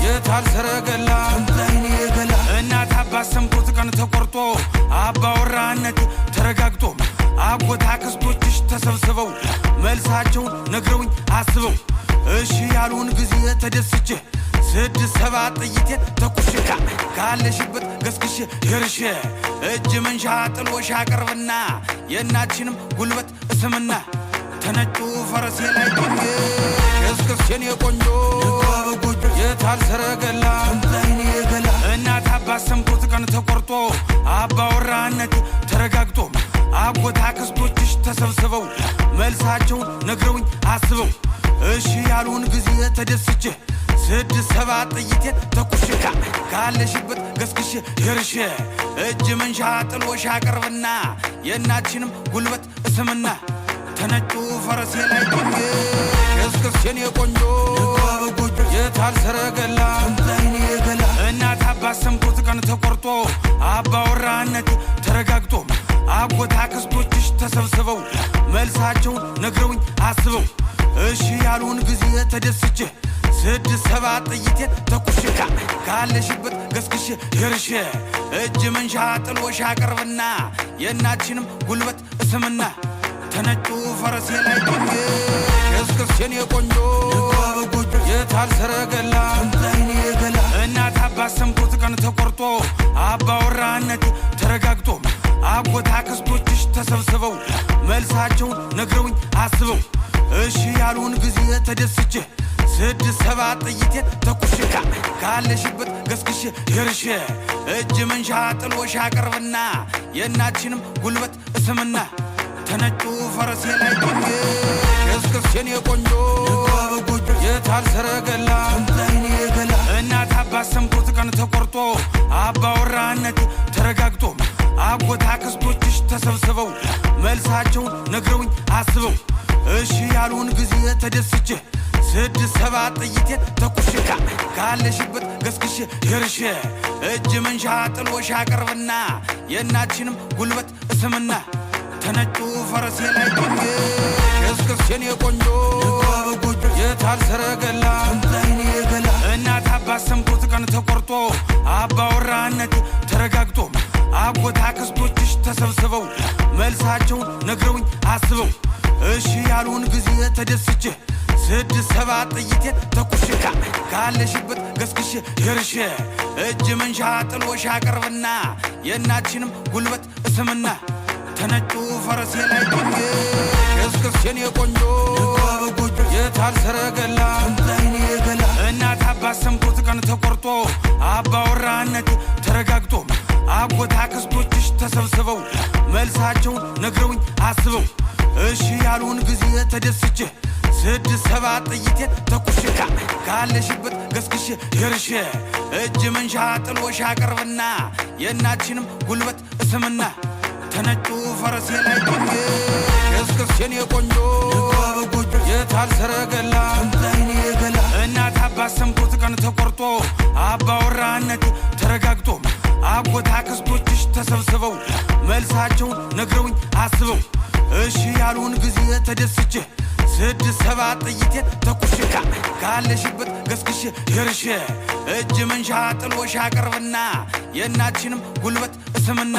የታል ሰረገላ ተምታይኔ ገላ እናት አባት ሰምቶት ቀን ተቆርጦ አባወራነት ተረጋግጦ አጎት አክስቶችሽ ተሰብስበው መልሳቸውን ነግረውኝ አስበው እሺ ያሉን ጊዜ ተደስቼ 6-7 ጥይቴ ተኩሽካ ካለሽበት ገስግሽ ይርሽ እጅ መንሻ ጥሎሽ አቀርብና የእናትሽንም ጉልበት እስምና ተነጩ ፈረሴ ላይ ቆንጆ እስከስኔ ቆንጆ የታል ሰረገላ ተምታይኔ ገላ እናት አባት ሰምቶት ቀን ተቆርጦ አባወራነት ተረጋግጦ አጎት አክስቶችሽ ተሰብስበው መልሳቸውን ነግረውኝ አስበው እሺ ያሉን ጊዜ ተደስቼ 6-7 ጥይቴ ተኩሽካ ካለሽበት ገስግሽ ይርሽ እጅ መንሻ ጥሎሽ አቀርብና የእናትሽንም ጉልበት እስምና ተነጩ ፈረሴ ላይ ቆንጆ እስከስኔ ቆንጆ የታል ሰረገላ ተምታይኔ ገላ እናት አባት ሰምቶት ቀን ተቆርጦ አባወራነት ተረጋግጦ አጎት አክስቶችሽ ተሰብስበው መልሳቸውን ነግረውኝ አስበው እሺ ያሉን ጊዜ ተደስቼ 6-7 ጥይቴ ተኩሽካ ካለሽበት ገስግሽ ይርሽ እጅ መንሻ ጥሎሽ አቀርብና የእናትሽንም ጉልበት እስምና ተነጩ ፈረሴ ላይ ቆንጆ እስከስኔ ቆንጆ የታል ሰረገላ ተምታይኔ ገላ እናት አባት ሰምቶት ቀን ተቆርጦ አባወራነት ተረጋግጦ አጎት አክስቶችሽ ተሰብስበው መልሳቸውን ነግረውኝ አስበው እሺ ያሉን ጊዜ ተደስቼ 6-7 ጥይቴ ተኩሽካ ካለሽበት ገስግሽ ይርሽ እጅ መንሻ ጥሎሽ አቀርብና የእናትሽንም ጉልበት እስምና ተነጩ ፈረሴ ላይ ቆንጆ እስከስኔ ቆንጆ የታል ሰረገላ ተምታይኔ ገላ እናት አባት ሰምቶት ቀን ተቆርጦ አባወራነት ተረጋግጦ አጎት አክስቶችሽ ተሰብስበው መልሳቸውን ነግረውኝ አስበው እሺ ያሉን ጊዜ ተደስቼ 6-7 ጥይቴ ተኩሽካ ካለሽበት ገስግሽ ይርሽ እጅ መንሻ ጥሎሽ አቀርብና የእናትሽንም ጉልበት እስምና ተነጩ ፈረሴ ላይ ቆንጆ እስከስኔ ቆንጆ የታል ሰረገላ ተምታይኔ ገላ እናት አባት ሰምቶት ቀን ተቆርጦ አባወራነት ተረጋግጦ አጎት አክስቶችሽ ተሰብስበው መልሳቸውን ነግረውኝ አስበው እሺ ያሉን ጊዜ ተደስቼ 6-7 ጥይቴ ተኩሽካ ካለሽበት ገስግሽ ይርሽ እጅ መንሻ ጥሎሽ አቀርብና የእናትሽንም ጉልበት እስምና ተነጩ ፈረሴ ላይ ቆንጆ እስከስኔ ቆንጆ የታል ሰረገላ ተምታይኔ ገላ እናት አባት ሰምቶት ቀን ተቆርጦ አባወራነት ተረጋግጦ አጎት አክስቶችሽ ተሰብስበው መልሳቸውን ነግረውኝ አስበው እሺ ያሉን ጊዜ ተደስቼ 6-7 ጥይቴ ተኩሽካ ካለሽበት ገስግሽ ይርሽ እጅ መንሻ ጥሎሽ አቀርብና የእናትሽንም ጉልበት እስምና ተነጩ ፈረሴ ላይ ቆንጆ እስከስኔ ቆንጆ የታል ሰረገላ ተምታይኔ ገላ እናት አባት ሰምቶት ቀን ተቆርጦ አባወራነት ተረጋግጦ አጎት አክስቶችሽ ተሰብስበው መልሳቸውን ነግረውኝ አስበው እሺ ያሉን ጊዜ ተደስቼ 6-7 ጥይቴ ተኩሽካ ካለሽበት ገስግሽ ይርሽ እጅ መንሻ ጥሎሽ አቀርብና የእናትሽንም ጉልበት እስምና